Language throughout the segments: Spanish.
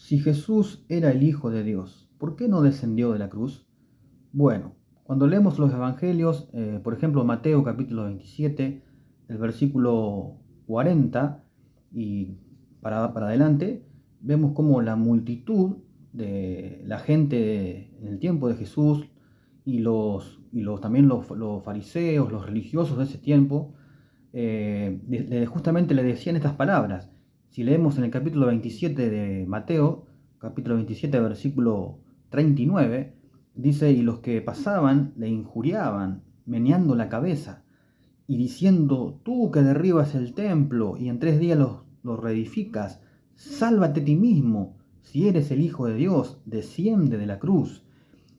Si Jesús era el Hijo de Dios, ¿por qué no descendió de la cruz? Bueno, cuando leemos los evangelios, por ejemplo Mateo capítulo 27, el versículo 40 y para adelante, vemos cómo la multitud de la gente en el tiempo de Jesús también los fariseos, los religiosos de ese tiempo, justamente le decían estas palabras. Si leemos en el capítulo 27 de Mateo, capítulo 27, versículo 39, dice: y los que pasaban le injuriaban, meneando la cabeza, y diciendo: tú que derribas el templo y en 3 días lo reedificas, sálvate a ti mismo, si eres el Hijo de Dios, desciende de la cruz.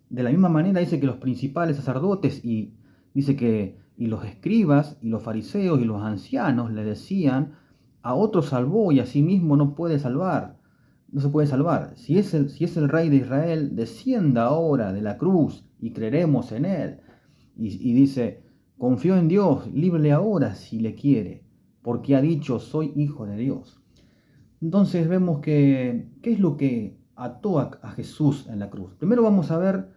De la misma manera dice que los principales sacerdotes y los escribas y los fariseos y los ancianos le decían: a otro salvó y a sí mismo no puede salvar. No se puede salvar. Si es el Rey de Israel, descienda ahora de la cruz y creeremos en él. Y dice: confío en Dios, líbrele ahora si le quiere, porque ha dicho: soy hijo de Dios. Entonces vemos que, ¿qué es lo que ató a Jesús en la cruz? Primero vamos a ver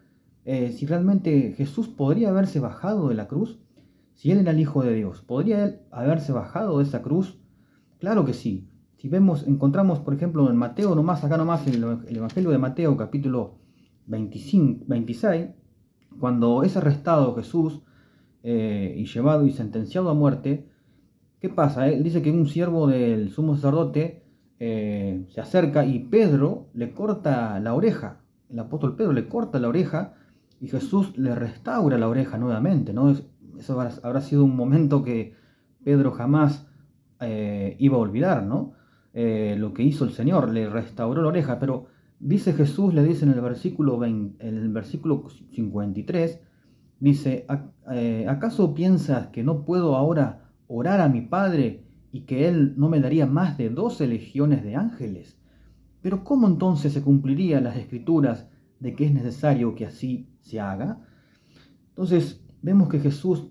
si realmente Jesús podría haberse bajado de la cruz. Si él era el Hijo de Dios, ¿podría él haberse bajado de esa cruz? Claro que sí. Si encontramos, por ejemplo, en Mateo, acá nomás, en el Evangelio de Mateo, capítulo 26, cuando es arrestado Jesús y llevado y sentenciado a muerte. ¿Qué pasa? Él dice que un siervo del sumo sacerdote se acerca y Pedro le corta la oreja. El apóstol Pedro le corta la oreja y Jesús le restaura la oreja nuevamente, ¿no? Eso habrá sido un momento que Pedro jamás iba a olvidar, ¿no? Lo que hizo el Señor, le restauró la oreja, pero dice Jesús, le dice en el versículo 53, dice: ¿acaso piensas que no puedo ahora orar a mi Padre y que Él no me daría más de 12 legiones de ángeles? Pero ¿cómo entonces se cumplirían las escrituras de que es necesario que así se haga? Entonces vemos que Jesús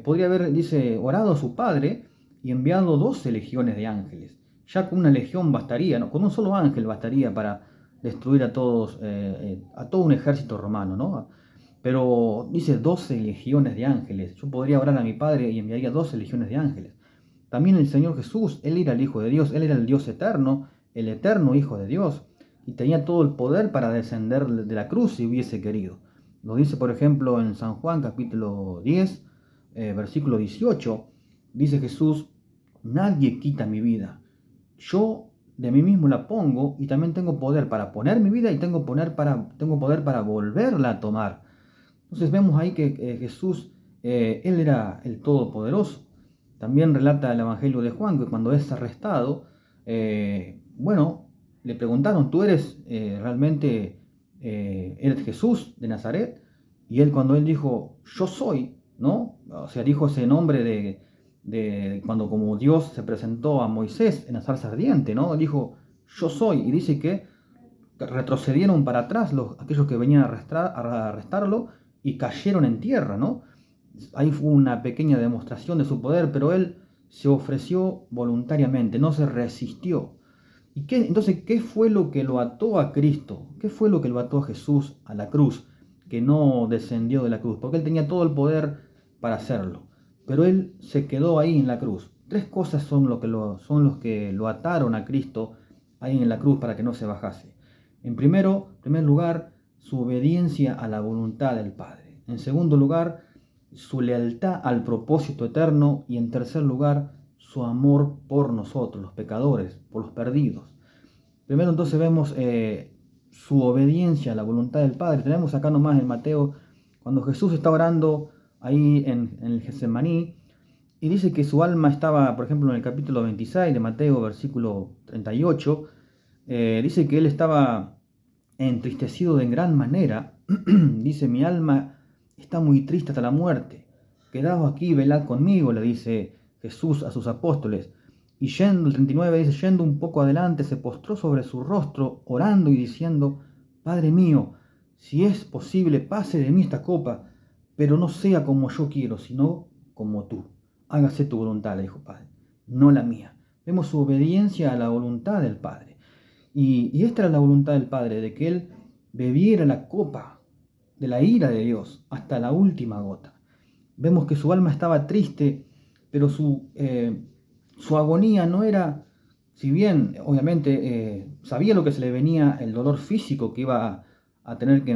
podría haber, dice, orado a su Padre y enviado 12 legiones de ángeles. Ya con una legión bastaría, ¿no? Con un solo ángel bastaría para destruir a todos, a todo un ejército romano, ¿no? Pero dice 12 legiones de ángeles. Yo podría orar a mi Padre y enviaría 12 legiones de ángeles. También el Señor Jesús, Él era el Hijo de Dios, Él era el Dios eterno, el eterno Hijo de Dios, y tenía todo el poder para descender de la cruz si hubiese querido. Lo dice, por ejemplo, en San Juan capítulo 10, versículo 18. Dice Jesús: nadie quita mi vida. Yo de mí mismo la pongo y también tengo poder para poner mi vida y tengo poder para volverla a tomar. Entonces vemos ahí que Jesús, Él era el Todopoderoso. También relata el Evangelio de Juan que cuando es arrestado, le preguntaron: ¿tú eres realmente eres Jesús de Nazaret? Y él, cuando él dijo: yo soy, ¿no? O sea, dijo ese nombre de cuando como Dios se presentó a Moisés en la zarza ardiente, ¿no? Dijo: yo soy. Y dice que retrocedieron para atrás aquellos que venían a arrestarlo y cayeron en tierra, ¿no? Ahí fue una pequeña demostración de su poder, pero él se ofreció voluntariamente, no se resistió. Entonces, ¿qué fue lo que lo ató a Cristo? ¿Qué fue lo que lo ató a Jesús a la cruz? Que no descendió de la cruz, porque él tenía todo el poder para hacerlo. Pero él se quedó ahí en la cruz. 3 cosas son los que lo ataron a Cristo ahí en la cruz para que no se bajase. En primer lugar, su obediencia a la voluntad del Padre. En segundo lugar, su lealtad al propósito eterno. Y en tercer lugar, su amor por nosotros, los pecadores, por los perdidos. Primero entonces vemos su obediencia a la voluntad del Padre. Tenemos acá nomás en Mateo, cuando Jesús está orando ahí en el Getsemaní, y dice que su alma estaba, por ejemplo, en el capítulo 26 de Mateo, versículo 38, dice que él estaba entristecido de gran manera. Dice: mi alma está muy triste hasta la muerte. Quedaos aquí y velad conmigo, le dice Jesús a sus apóstoles. Y el 39 dice: yendo un poco adelante, se postró sobre su rostro, orando y diciendo: Padre mío, si es posible, pase de mí esta copa, pero no sea como yo quiero, sino como tú. Hágase tu voluntad, le dijo: Padre, no la mía. Vemos su obediencia a la voluntad del Padre. Y esta era la voluntad del Padre, de que Él bebiera la copa de la ira de Dios hasta la última gota. Vemos que su alma estaba triste, pero su agonía no era, si bien obviamente sabía lo que se le venía, el dolor físico que iba a tener que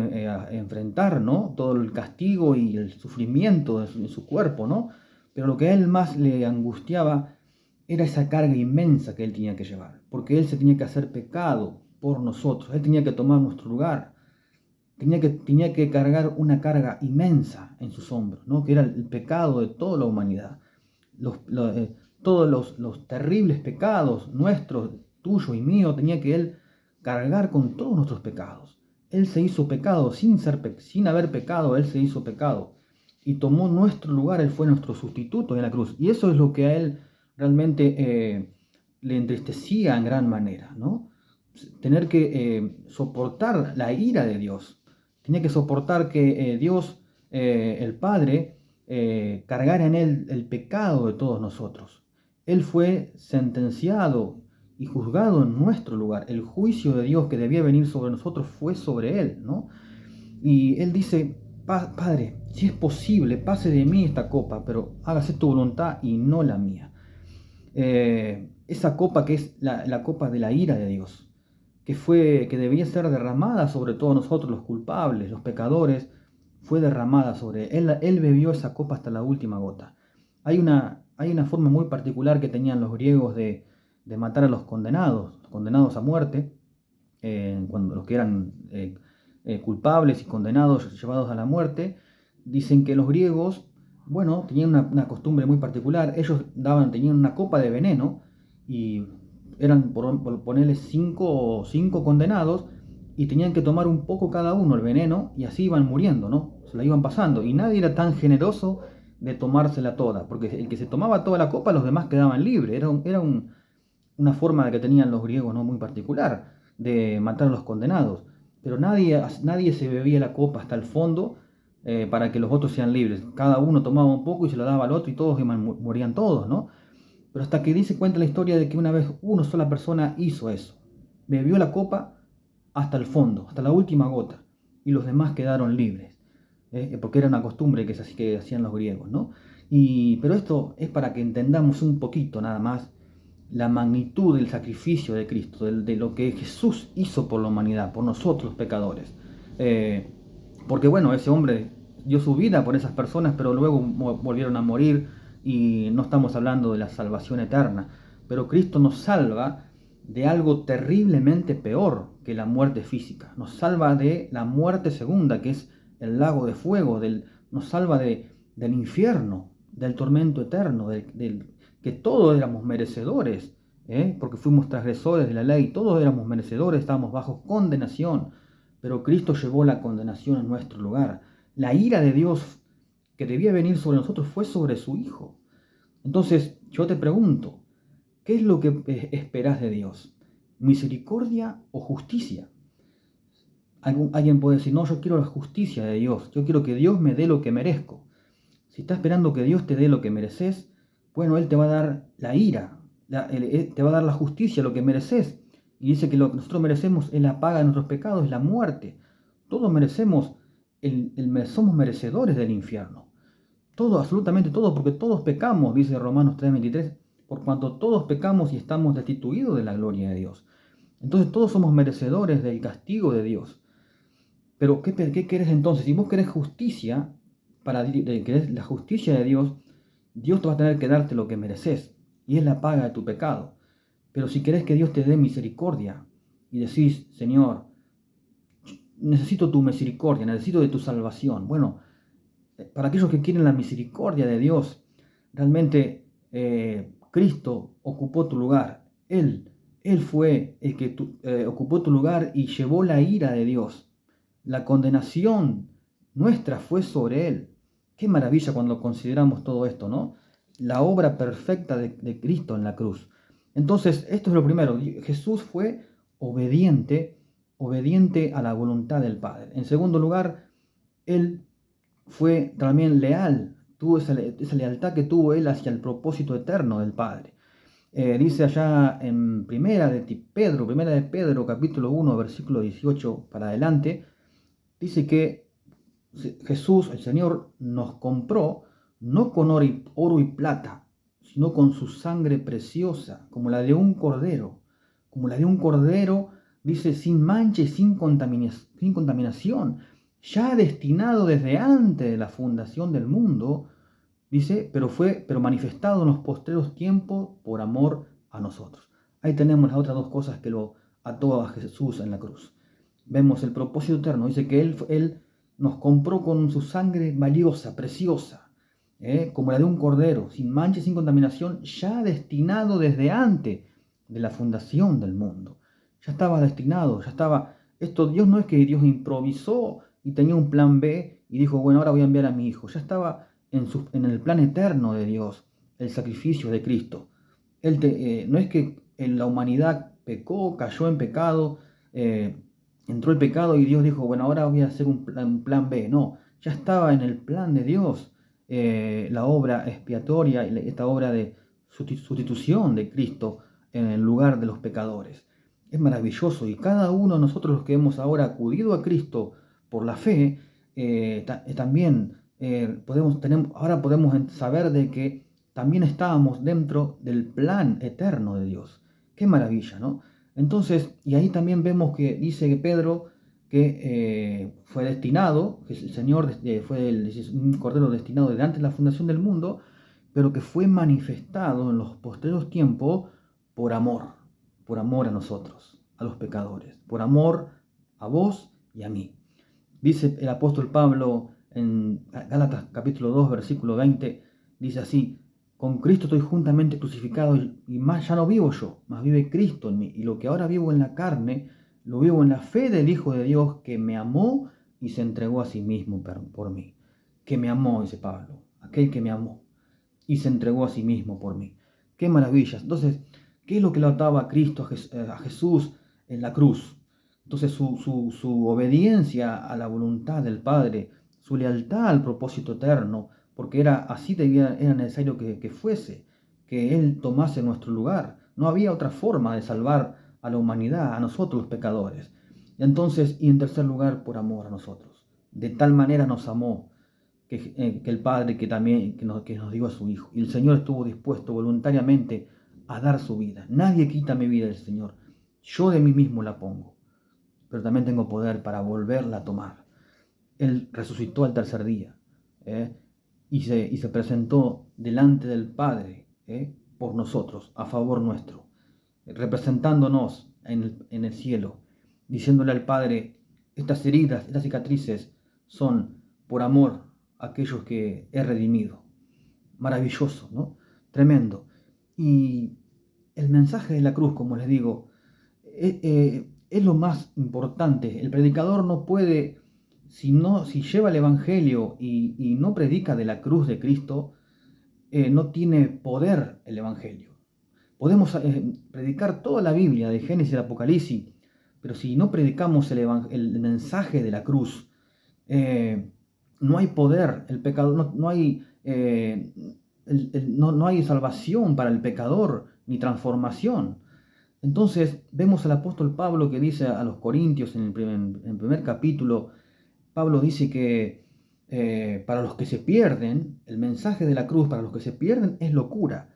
enfrentar, ¿no? Todo el castigo y el sufrimiento en su cuerpo, ¿no? Pero lo que a él más le angustiaba era esa carga inmensa que él tenía que llevar, porque él se tenía que hacer pecado por nosotros, él tenía que tomar nuestro lugar. Tenía que cargar una carga inmensa en sus hombros, ¿no? Que era el pecado de toda la humanidad. Todos los terribles pecados nuestros, tuyo y mío, tenía que Él cargar con todos nuestros pecados. Él se hizo pecado sin haber pecado, Él se hizo pecado. Y tomó nuestro lugar, Él fue nuestro sustituto en la cruz. Y eso es lo que a Él realmente le entristecía en gran manera, ¿no? Tener que soportar la ira de Dios. Tenía que soportar que Dios, el Padre, cargara en Él el pecado de todos nosotros. Él fue sentenciado y juzgado en nuestro lugar. El juicio de Dios que debía venir sobre nosotros fue sobre Él, ¿no? Y Él dice, Padre, si es posible, pase de mí esta copa, pero hágase tu voluntad y no la mía. Esa copa que es la copa de la ira de Dios, que debía ser derramada sobre todos nosotros, los culpables, los pecadores, fue derramada sobre él. Él bebió esa copa hasta la última gota. Hay una forma muy particular que tenían los griegos de matar a los condenados a muerte, cuando los que eran culpables y condenados, llevados a la muerte. Dicen que los griegos, bueno, tenían una costumbre muy particular. Ellos tenían una copa de veneno y eran, por ponerles cinco condenados, y tenían que tomar un poco cada uno el veneno y así iban muriendo, ¿no? Se la iban pasando y nadie era tan generoso de tomársela toda, porque el que se tomaba toda la copa, los demás quedaban libres. Era una forma que tenían los griegos, ¿no? Muy particular de matar a los condenados. Pero nadie se bebía la copa hasta el fondo para que los otros sean libres. Cada uno tomaba un poco y se lo daba al otro y todos morían todos, ¿no? Pero hasta que cuenta la historia de que una vez una sola persona hizo eso. Bebió la copa hasta el fondo, hasta la última gota, y los demás quedaron libres, porque era una costumbre que hacían los griegos, ¿no? Pero esto es para que entendamos un poquito nada más la magnitud del sacrificio de Cristo, de lo que Jesús hizo por la humanidad, por nosotros pecadores. Porque bueno, ese hombre dio su vida por esas personas, pero luego volvieron a morir y no estamos hablando de la salvación eterna. Pero Cristo nos salva de algo terriblemente peor que la muerte física. Nos salva de la muerte segunda, que es el lago de fuego, nos salva del infierno, del tormento eterno, que todos éramos merecedores, porque fuimos transgresores de la ley, todos éramos merecedores, estábamos bajo condenación, pero Cristo llevó la condenación en nuestro lugar. La ira de Dios que debía venir sobre nosotros fue sobre su Hijo. Entonces, yo te pregunto, ¿qué es lo que esperás de Dios? ¿Misericordia o justicia? Alguien puede decir, no, yo quiero la justicia de Dios, yo quiero que Dios me dé lo que merezco. Si estás esperando que Dios te dé lo que mereces, bueno, Él te va a dar la ira, te va a dar la justicia, lo que mereces. Y dice que lo que nosotros merecemos es la paga de nuestros pecados, es la muerte. Todos merecemos, somos merecedores del infierno. Todo, absolutamente todo, porque todos pecamos, dice Romanos 3:23, por cuanto todos pecamos y estamos destituidos de la gloria de Dios. Entonces todos somos merecedores del castigo de Dios. Pero ¿qué querés entonces? Si vos querés justicia, querés la justicia de Dios, Dios te va a tener que darte lo que mereces, y es la paga de tu pecado. Pero si querés que Dios te dé misericordia, y decís, Señor, necesito tu misericordia, necesito de tu salvación. Bueno, para aquellos que quieren la misericordia de Dios, realmente Cristo ocupó tu lugar. Él fue el que ocupó tu lugar y llevó la ira de Dios. La condenación nuestra fue sobre Él. Qué maravilla cuando consideramos todo esto, ¿no? La obra perfecta de Cristo en la cruz. Entonces, esto es lo primero. Jesús fue obediente a la voluntad del Padre. En segundo lugar, Él fue también leal. Tuvo esa lealtad que tuvo Él hacia el propósito eterno del Padre. Dice allá en primera de Pedro, capítulo 1, versículo 18 para adelante, dice que Jesús, el Señor, nos compró no con oro y plata, sino con su sangre preciosa, como la de un cordero, como la de un cordero, dice, sin mancha y sin contaminación, ya destinado desde antes de la fundación del mundo, dice, pero manifestado en los postreros tiempos por amor a nosotros. Ahí tenemos las otras dos cosas que lo ató a Jesús en la cruz. Vemos el propósito eterno, dice que Él nos compró con su sangre valiosa, preciosa, como la de un cordero, sin mancha y sin contaminación, ya destinado desde antes de la fundación del mundo. Ya estaba destinado, ya estaba. Esto Dios no es que Dios improvisó y tenía un plan B y dijo, bueno, ahora voy a enviar a mi hijo. Ya estaba en el plan eterno de Dios, el sacrificio de Cristo. No es que en la humanidad pecó, cayó en pecado, entró el pecado y Dios dijo, bueno, ahora voy a hacer un plan B. No, ya estaba en el plan de Dios la obra expiatoria, esta obra de sustitución de Cristo en el lugar de los pecadores. Es maravilloso y cada uno de nosotros los que hemos ahora acudido a Cristo por la fe, también ahora podemos saber de que también estábamos dentro del plan eterno de Dios. Qué maravilla, ¿no? Entonces, y ahí también vemos que dice que Pedro que fue destinado, que el Señor fue un cordero destinado desde antes de la fundación del mundo, pero que fue manifestado en los postreros tiempos por amor a nosotros, a los pecadores, por amor a vos y a mí. Dice el apóstol Pablo en Gálatas capítulo 2, versículo 20, dice así, con Cristo estoy juntamente crucificado y más ya no vivo yo, más vive Cristo en mí. Y lo que ahora vivo en la carne, lo vivo en la fe del Hijo de Dios que me amó y se entregó a sí mismo por mí. Que me amó, dice Pablo, aquel que me amó y se entregó a sí mismo por mí. Qué maravillas. Entonces, ¿qué es lo que le ataba a Cristo, a Jesús en la cruz? Entonces su obediencia a la voluntad del Padre, su lealtad al propósito eterno, porque era necesario que fuese, que Él tomase nuestro lugar. No había otra forma de salvar a la humanidad, a nosotros los pecadores. Y en tercer lugar, por amor a nosotros. De tal manera nos amó que el Padre que nos dio a su Hijo. Y el Señor estuvo dispuesto voluntariamente a dar su vida. Nadie quita mi vida del Señor. Yo de mí mismo la pongo, pero también tengo poder para volverla a tomar. Él resucitó al tercer día y se presentó delante del Padre por nosotros, a favor nuestro, representándonos en el cielo, diciéndole al Padre, estas heridas, estas cicatrices son por amor a aquellos que he redimido. Maravilloso, ¿no? Tremendo. Y el mensaje de la cruz, como les digo, es lo más importante. El predicador no puede, si lleva el Evangelio y no predica de la cruz de Cristo, no tiene poder el Evangelio. Podemos predicar toda la Biblia, de Génesis al Apocalipsis, pero si no predicamos el mensaje de la cruz, no hay poder, el pecador, no hay salvación para el pecador ni transformación. Entonces vemos al apóstol Pablo que dice a los Corintios en el primer capítulo, Pablo dice que para los que se pierden, el mensaje de la cruz para los que se pierden es locura,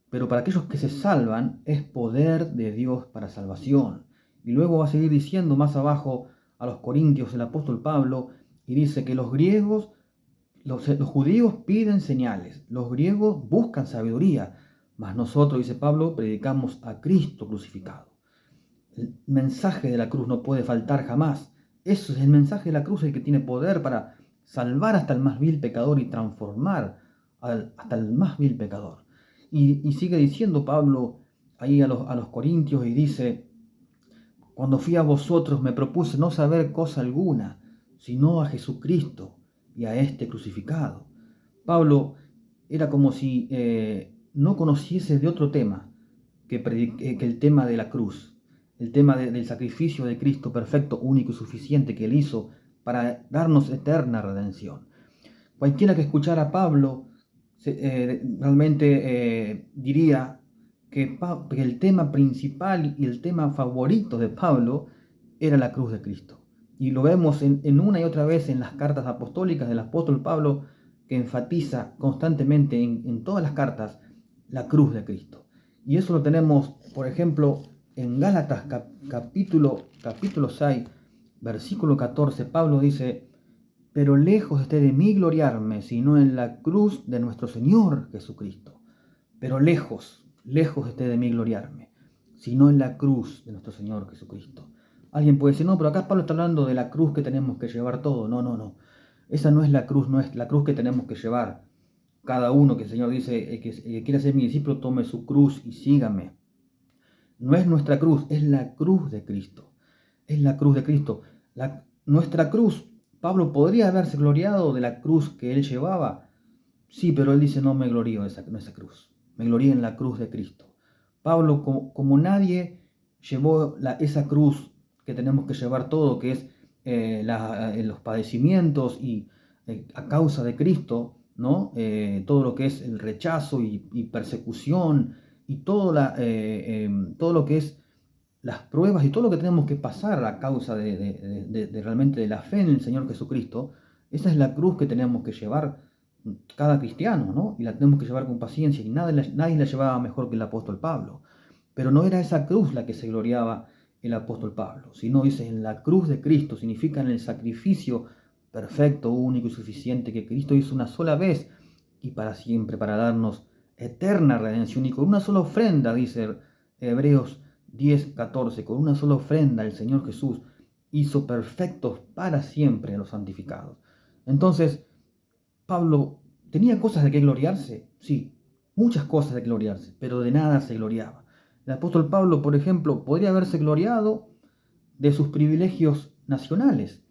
pero para aquellos que se salvan es poder de Dios para salvación. Y luego va a seguir diciendo más abajo a los Corintios el apóstol Pablo y dice que los judíos piden señales, los griegos buscan sabiduría, mas nosotros, dice Pablo, predicamos a Cristo crucificado. El mensaje de la cruz no puede faltar jamás. Eso es el mensaje de la cruz, el que tiene poder para salvar hasta el más vil pecador y transformar hasta el más vil pecador. Y sigue diciendo Pablo ahí a los Corintios y dice, cuando fui a vosotros me propuse no saber cosa alguna, sino a Jesucristo y a este crucificado. Pablo era como si no conociese de otro tema que el tema de la cruz, el tema del sacrificio de Cristo perfecto, único y suficiente que Él hizo para darnos eterna redención. Cualquiera que escuchara a Pablo realmente diría que el tema principal y el tema favorito de Pablo era la cruz de Cristo. Y lo vemos en una y otra vez en las cartas apostólicas del apóstol Pablo, que enfatiza constantemente en todas las cartas la cruz de Cristo. Y eso lo tenemos, por ejemplo, en Gálatas capítulo 6, versículo 14. Pablo dice: pero lejos esté de mí gloriarme, sino en la cruz de nuestro Señor Jesucristo. Pero lejos esté de mí gloriarme, sino en la cruz de nuestro Señor Jesucristo. Alguien puede decir: no, pero acá Pablo está hablando de la cruz que tenemos que llevar todo. No. Esa no es la cruz que tenemos que llevar. Cada uno, que el Señor dice, el que quiera ser mi discípulo, tome su cruz y sígame. No es nuestra cruz, es la cruz de Cristo. Es la cruz de Cristo. Nuestra cruz, Pablo podría haberse gloriado de la cruz que él llevaba. Sí, pero él dice: no me glorío en esa cruz. Me glorío en la cruz de Cristo. Pablo, como nadie, llevó esa cruz que tenemos que llevar todo, que es los padecimientos y a causa de Cristo, ¿no? Todo lo que es el rechazo y persecución y todo lo que es las pruebas y todo lo que tenemos que pasar a causa de realmente de la fe en el Señor Jesucristo. Esa es la cruz que tenemos que llevar cada cristiano, ¿no? Y la tenemos que llevar con paciencia, y nadie la llevaba mejor que el apóstol Pablo. Pero no era esa cruz la que se gloriaba el apóstol Pablo, sino dice: en la cruz de Cristo, significa en el sacrificio perfecto, único y suficiente que Cristo hizo una sola vez y para siempre, para darnos eterna redención. Y con una sola ofrenda, dice Hebreos 10:14, con una sola ofrenda el Señor Jesús hizo perfectos para siempre a los santificados. Entonces, Pablo tenía cosas de que gloriarse, sí, muchas cosas de que gloriarse, pero de nada se gloriaba. El apóstol Pablo, por ejemplo, podría haberse gloriado de sus privilegios nacionales.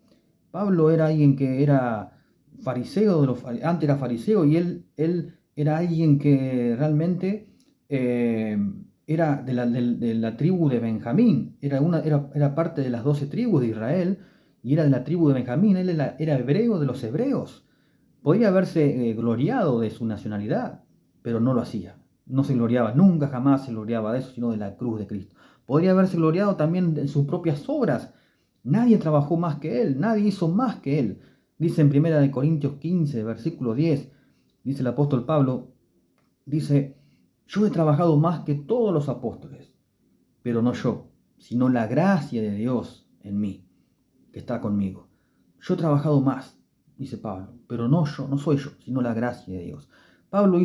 Pablo era alguien que era fariseo, antes era fariseo, y él era alguien que realmente era de la tribu de Benjamín, era parte de las 12 tribus de Israel, y era de la tribu de Benjamín. Él era hebreo de los hebreos. Podría haberse gloriado de su nacionalidad, pero no lo hacía. No se gloriaba, nunca jamás se gloriaba de eso, sino de la cruz de Cristo. Podría haberse gloriado también de sus propias obras. Nadie trabajó más que él, nadie hizo más que él. Dice en 1 Corintios 15, versículo 10, dice el apóstol Pablo, dice: yo he trabajado más que todos los apóstoles, pero no yo, sino la gracia de Dios en mí, que está conmigo. Yo he trabajado más, dice Pablo, pero no yo, no soy yo, sino la gracia de Dios. Pablo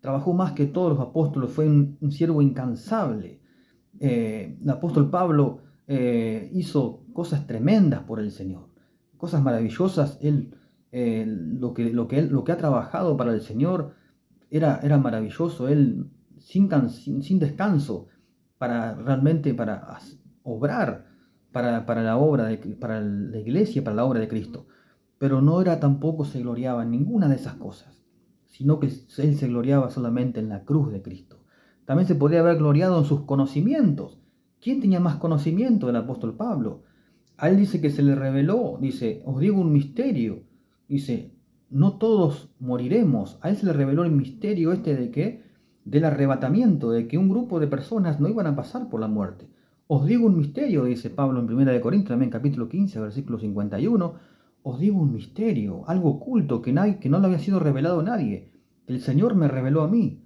trabajó más que todos los apóstoles, fue un siervo incansable. El apóstol Pablo hizo cosas tremendas por el Señor, cosas maravillosas. Lo que ha trabajado para el Señor era maravilloso. Él sin descanso realmente para obrar para la obra para la iglesia, para la obra de Cristo. Pero no era tampoco se gloriaba en ninguna de esas cosas, sino que él se gloriaba solamente en la cruz de Cristo. También se podría haber gloriado en sus conocimientos. ¿Quién tenía más conocimiento del apóstol Pablo? A él dice que se le reveló, dice: os digo un misterio. Dice: no todos moriremos. A él se le reveló el misterio de que del arrebatamiento, de que un grupo de personas no iban a pasar por la muerte. Os digo un misterio, dice Pablo en 1 Corintios, también capítulo 15, versículo 51. Os digo un misterio, algo oculto que no le había sido revelado a nadie. El Señor me reveló a mí.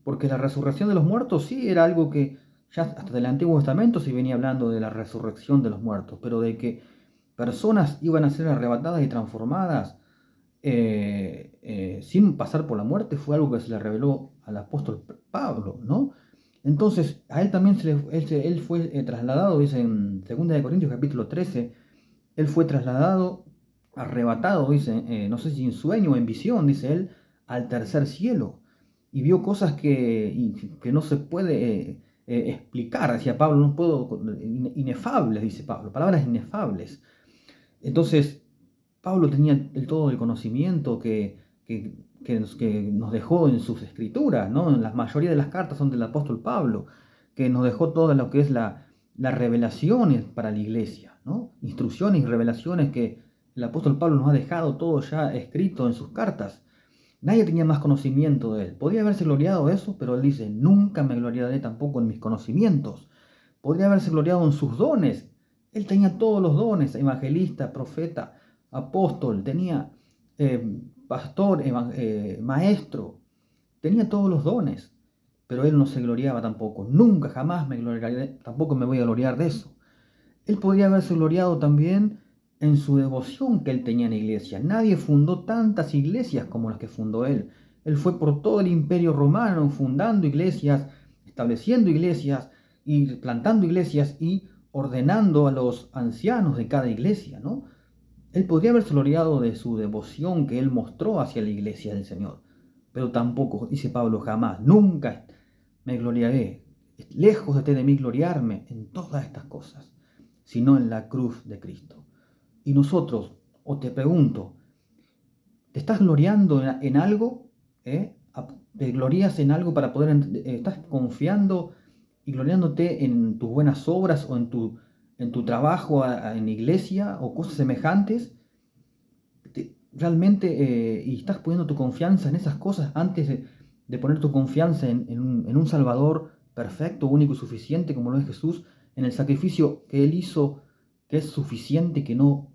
Porque la resurrección de los muertos sí era algo que ya hasta el Antiguo Testamento se venía hablando de la resurrección de los muertos, pero de que personas iban a ser arrebatadas y transformadas sin pasar por la muerte fue algo que se le reveló al apóstol Pablo, ¿no? Entonces, a él también él fue trasladado, dice en 2 Corintios capítulo 13, él fue trasladado, arrebatado, dice, no sé si en sueño o en visión, dice él, al tercer cielo, y vio cosas que no se puede explicar, decía Pablo, no puedo, inefables, dice Pablo, palabras inefables. Entonces, Pablo tenía todo el conocimiento que nos dejó en sus escrituras, ¿no? La mayoría de las cartas son del apóstol Pablo, que nos dejó todo lo que es las revelaciones para la iglesia, ¿no? Instrucciones y revelaciones que el apóstol Pablo nos ha dejado todo ya escrito en sus cartas. Nadie tenía más conocimiento de él. Podría haberse gloriado de eso, pero él dice, nunca me gloriaré tampoco en mis conocimientos. Podría haberse gloriado en sus dones. Él tenía todos los dones, evangelista, profeta, apóstol, tenía pastor, maestro, tenía todos los dones, pero él no se gloriaba tampoco. Nunca, jamás me gloriaré, tampoco me voy a gloriar de eso. Él podría haberse gloriado también en su devoción que él tenía en la iglesia. Nadie fundó tantas iglesias como las que fundó él. Él fue por todo el imperio romano fundando iglesias, estableciendo iglesias y plantando iglesias y ordenando a los ancianos de cada iglesia, ¿no? Él podría haberse gloriado de su devoción que él mostró hacia la iglesia del Señor, pero tampoco, dice Pablo, jamás, nunca me gloriaré, lejos de mí gloriarme en todas estas cosas, sino en la cruz de Cristo. Y nosotros, o te pregunto, ¿te estás gloriando en algo? ¿Te glorías en algo para poder, estás confiando y gloriándote en tus buenas obras o en tu trabajo en iglesia o cosas semejantes? Realmente, y estás poniendo tu confianza en esas cosas antes de poner tu confianza en un Salvador perfecto, único y suficiente como lo es Jesús, en el sacrificio que Él hizo, que es suficiente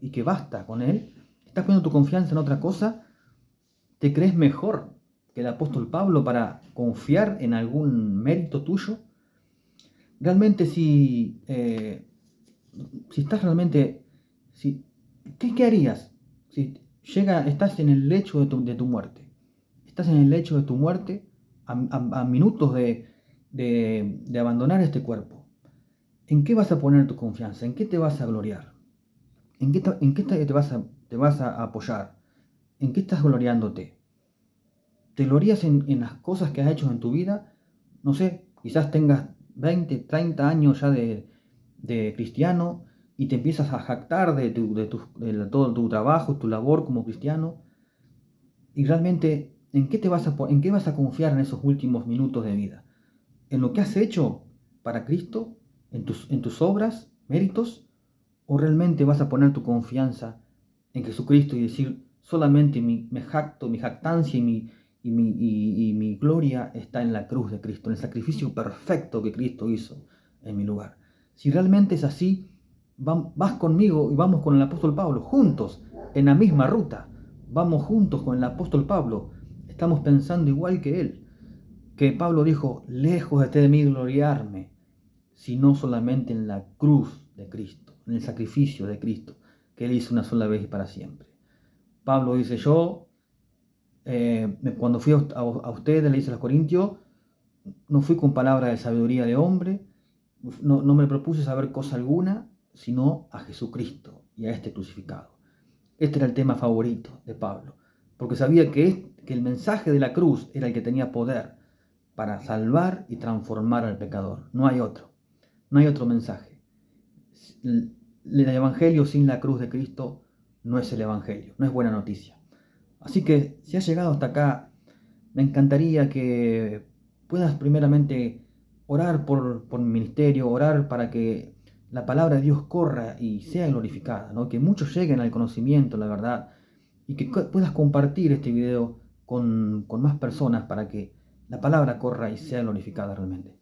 y que basta con Él. ¿Estás poniendo tu confianza en otra cosa? ¿Te crees mejor que el apóstol Pablo para confiar en algún mérito tuyo? Realmente si estás realmente, si, ¿qué harías si estás en el lecho de tu muerte? Estás en el lecho de tu muerte a minutos de abandonar este cuerpo. ¿En qué vas a poner tu confianza? ¿En qué te vas a gloriar? ¿En qué te vas a apoyar? ¿En qué estás gloriándote? ¿Te glorías en las cosas que has hecho en tu vida? No sé, quizás tengas 20, 30 años ya de cristiano y te empiezas a jactar de todo tu trabajo, tu labor como cristiano. Y realmente, ¿en qué vas a confiar en esos últimos minutos de vida? ¿En lo que has hecho para Cristo? En tus obras, méritos? ¿O realmente vas a poner tu confianza en Jesucristo y decir, solamente mi jactancia y mi gloria está en la cruz de Cristo, en el sacrificio perfecto que Cristo hizo en mi lugar? Si realmente es así, vas conmigo y vamos con el apóstol Pablo, juntos, en la misma ruta. Vamos juntos con el apóstol Pablo. Estamos pensando igual que él. Que Pablo dijo, lejos de mí gloriarme, sino solamente en la cruz de Cristo, en el sacrificio de Cristo, que Él hizo una sola vez y para siempre. Pablo dice, yo, cuando fui a ustedes, le dice a los Corintios, no fui con palabras de sabiduría de hombre, no me propuse saber cosa alguna, sino a Jesucristo y a este crucificado. Este era el tema favorito de Pablo, porque sabía que el mensaje de la cruz era el que tenía poder para salvar y transformar al pecador. No hay otro. No hay otro mensaje. El Evangelio sin la cruz de Cristo no es el Evangelio, no es buena noticia. Así que si has llegado hasta acá, me encantaría que puedas primeramente orar por mi ministerio, orar para que la palabra de Dios corra y sea glorificada, ¿no? Que muchos lleguen al conocimiento, la verdad, y que puedas compartir este video con más personas para que la palabra corra y sea glorificada realmente.